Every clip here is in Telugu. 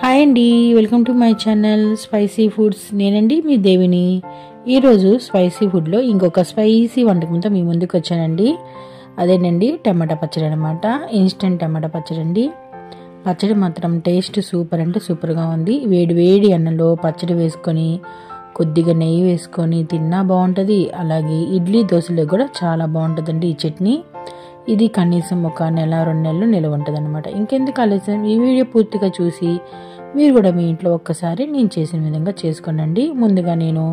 హాయ్ అండి, welcome to my channel spicy foods. నేనండి మీ దేవిని. ఈరోజు స్పైసీ ఫుడ్లో ఇంకొక స్పైసీ వంటకంతో మీ ముందుకు వచ్చానండి. అదేనండి టమాటా పచ్చడి అనమాట. ఇన్స్టెంట్ టమాటా పచ్చడి అండి. పచ్చడి మాత్రం టేస్ట్ సూపర్ అంటే సూపర్గా ఉంది. వేడి వేడి అన్నంలో పచ్చడి వేసుకొని కొద్దిగా నెయ్యి వేసుకొని తిన్నా బాగుంటుంది. అలాగే ఇడ్లీ దోశలో కూడా చాలా బాగుంటుందండి ఈ చట్నీ. ఇది కనీసం ఒక నెల 2 నెలలు నిల్వ ఉంటుంది అనమాట. ఇంకెందుకు ఆలస్యం, ఈ వీడియో పూర్తిగా చూసి మీరు కూడా మీ ఇంట్లో ఒక్కసారి నేను చేసిన విధంగా చేసుకోండి. ముందుగా నేను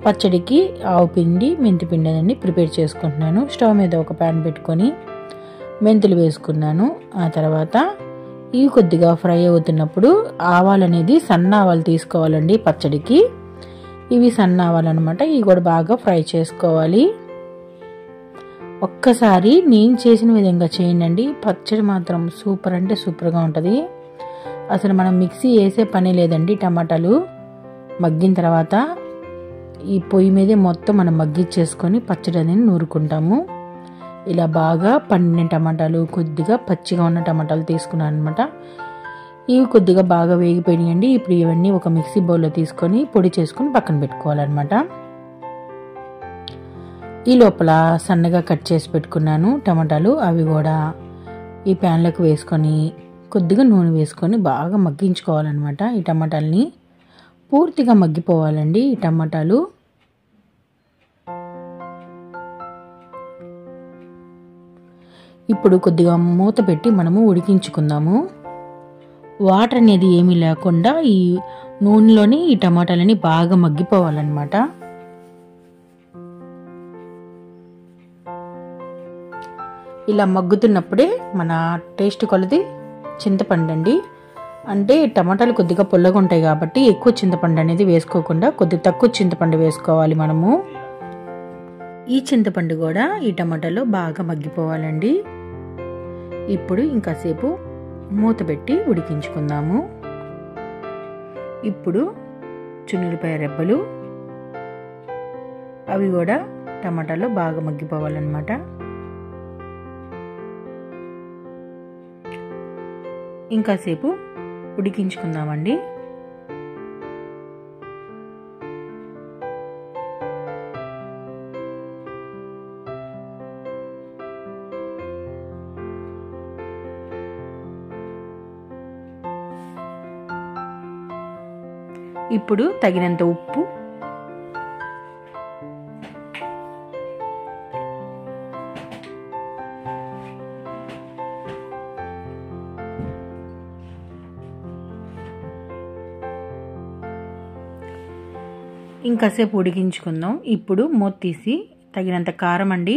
పచ్చడికి ఆవు పిండి మెంతి పిండి అనేది ప్రిపేర్ చేసుకుంటున్నాను. స్టవ్ మీద ఒక ప్యాన్ పెట్టుకొని మెంతులు వేసుకున్నాను. ఆ తర్వాత ఇవి కొద్దిగా ఫ్రై అవుతున్నప్పుడు ఆవాలు అనేది సన్న ఆవాలు తీసుకోవాలండి పచ్చడికి. ఇవి సన్న ఆవాలు అనమాట. ఇవి కూడా బాగా ఫ్రై చేసుకోవాలి. ఒక్కసారి నేను చేసిన విధంగా చేయండి. పచ్చడి మాత్రం సూపర్ అంటే సూపర్గా ఉంటుంది. అసలు మనం మిక్సీ వేసే పని లేదండి. టమాటాలు మగ్గిన తర్వాత ఈ పొయ్యి మీదే మొత్తం మనం మగ్గిచ్చేసుకొని పచ్చడి అనేది నూరుకుంటాము. ఇలా బాగా పండిన టమాటాలు, కొద్దిగా పచ్చిగా ఉన్న టమాటాలు తీసుకున్నాను అనమాట. ఇవి కొద్దిగా బాగా వేగిపోయినాయండి. ఇప్పుడు ఇవన్నీ ఒక మిక్సీ బౌల్లో తీసుకొని పొడి చేసుకొని పక్కన పెట్టుకోవాలన్నమాట. ఈ లోపల సన్నగా కట్ చేసి పెట్టుకున్నాను టమాటాలు. అవి కూడా ఈ ప్యాన్లోకి వేసుకొని కొద్దిగా నూనె వేసుకొని బాగా మగ్గించుకోవాలన్నమాట. ఈ టమాటాలని పూర్తిగా మగ్గిపోవాలండి ఈ టమాటాలు. ఇప్పుడు కొద్దిగా మూత పెట్టి మనము ఉడికించుకుందాము. వాటర్ అనేది ఏమీ లేకుండా ఈ నూనెలోని ఈ టమాటాలని బాగా మగ్గిపోవాలన్నమాట. ఇలా మగ్గుతున్నప్పుడే మన టేస్ట్ కొలది చింతపండు అండి. అంటే టమాటాలు కొద్దిగా పుల్లగా ఉంటాయి కాబట్టి ఎక్కువ చింతపండు అనేది వేసుకోకుండా కొద్దిగా తక్కువ చింతపండు వేసుకోవాలి మనము. ఈ చింతపండు కూడా ఈ టమాటాలో బాగా మగ్గిపోవాలండి. ఇప్పుడు ఇంకాసేపు మూత పెట్టి ఉడికించుకుందాము. ఇప్పుడు చున్నులపాయ రెబ్బలు, అవి కూడా టమాటాలో బాగా మగ్గిపోవాలన్నమాట. ఇంకాసేపు ఉడికించుకుందామండి. ఇప్పుడు తగినంత ఉప్పు, ఇంకాసేపు ఉడికించుకుందాం. ఇప్పుడు మూత తీసి తగినంత కారం అండి.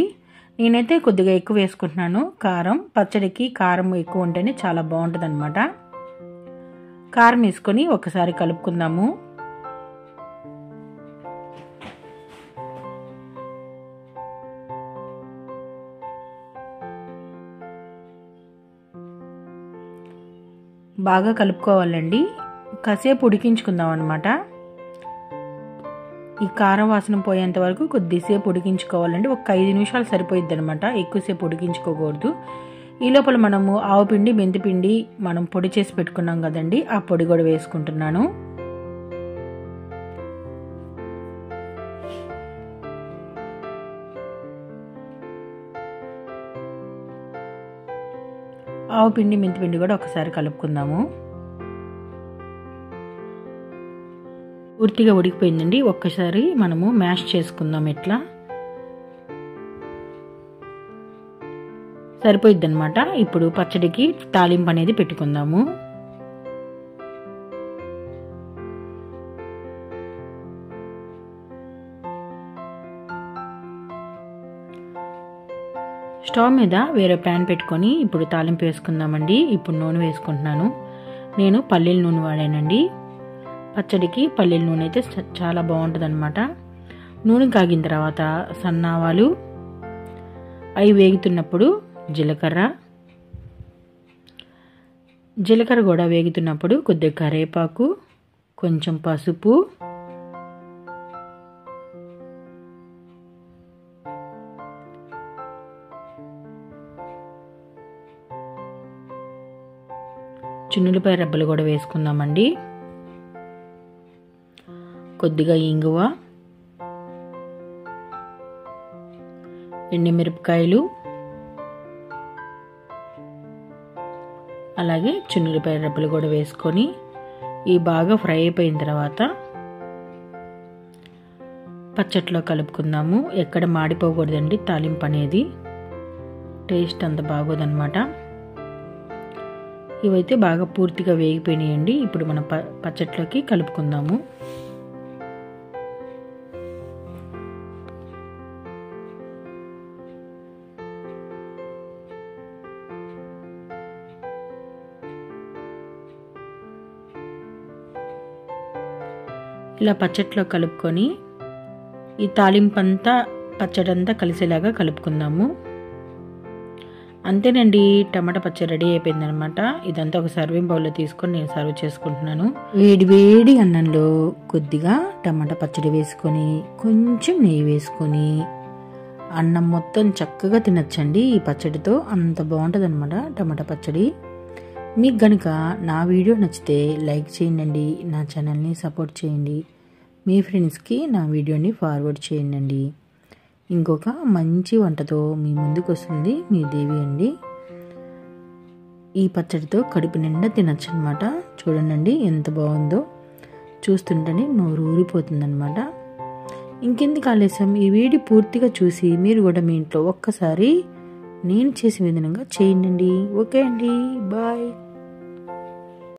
నేనైతే కొద్దిగా ఎక్కువ వేసుకుంటున్నాను కారం. పచ్చడికి కారం ఎక్కువ ఉంటేనే చాలా బాగుంటుంది అనమాట. కారం వేసుకొని ఒకసారి కలుపుకుందాము. బాగా కలుపుకోవాలండి. కాసేపు ఉడికించుకుందాం అనమాట. ఈ కారం వాసన పోయేంత వరకు కొద్దిసేపు ఉడికించుకోవాలండి. ఒక 5 నిమిషాలు సరిపోయిద్ది అనమాట. ఎక్కువసేపు ఉడికించుకోకూడదు. ఈ లోపల మనము ఆవు పిండి మెంతి పిండి మనం పొడి చేసి పెట్టుకున్నాం కదండి, ఆ పొడి కూడా వేసుకుంటున్నాను. ఆవు పిండి మెంతి పిండి కూడా ఒకసారి కలుపుకుందాము. పూర్తిగా ఉడికిపోయిందండి. ఒక్కసారి మనము మ్యాష్ చేసుకుందాం. ఇట్లా సరిపోయిద్ది అనమాట. ఇప్పుడు పచ్చడికి తాలింపు అనేది పెట్టుకుందాము. స్టవ్ మీద వేరే ప్యాన్ పెట్టుకొని ఇప్పుడు తాలింపు వేసుకుందామండి. ఇప్పుడు నూనె వేసుకుంటున్నాను. నేను పల్లీల నూనె వాడానండి. పచ్చడికి పల్లీల నూనె అయితే చాలా బాగుంటుంది అనమాట. నూనె కాగిన తర్వాత సన్న ఆవాలు, అవి వేగుతున్నప్పుడు జీలకర్ర కూడా వేగుతున్నప్పుడు కొద్దిగా కరివేపాకు, కొంచెం పసుపు, చున్నులపై రెబ్బలు కూడా వేసుకుందామండి. కొద్దిగా ఇంగువ, ఎండుమిరపకాయలు, అలాగే చున్నులపై రెబ్బలు కూడా వేసుకొని ఈ బాగా ఫ్రై అయిపోయిన తర్వాత పచ్చట్లో కలుపుకుందాము. ఎక్కడ మాడిపోకూడదండి, తాలింపు అనేది టేస్ట్ అంత బాగోదన్నమాట. ఇవైతే బాగా పూర్తిగా వేగిపోయినాయండి. ఇప్పుడు మనం పచ్చట్లోకి కలుపుకుందాము. ఇలా పచ్చట్లో కలుపుకొని ఈ తాలింపంతా పచ్చడంతా కలిసేలాగా కలుపుకుందాము. అంతేనండి, టమాటా పచ్చడి రెడీ అయిపోయిందనమాట. ఇదంతా ఒక సర్వింగ్ బౌల్లో తీసుకొని నేను సర్వ్ చేసుకుంటున్నాను. వేడి వేడి అన్నంలో కొద్దిగా టమాటా పచ్చడి వేసుకొని కొంచెం నెయ్యి వేసుకొని అన్నం మొత్తం చక్కగా తినచ్చండి. ఈ పచ్చడితో అంత బాగుంటుంది అనమాట టమాటా పచ్చడి. మీకు గనుక నా వీడియో నచ్చితే లైక్ చేయండి, నా ఛానల్ని సపోర్ట్ చేయండి, మీ ఫ్రెండ్స్కి నా వీడియోని ఫార్వర్డ్ చేయండి. ఇంకొక మంచి వంటతో మీ ముందుకు వస్తుంది మీ దేవి అండి. ఈ పచ్చడితో కడుపు నిండా తినచ్చు అనమాట. చూడండి ఎంత బాగుందో, చూస్తుంటేనే నోరు ఊరిపోతుందన్నమాట. ఇంకెందుకు ఆలస్యం, ఈ వీడియో పూర్తిగా చూసి మీరు కూడా మీ ఇంట్లో ఒక్కసారి నేను చేసిన విధంగా చేయండి. ఓకే అండి, బాయ్.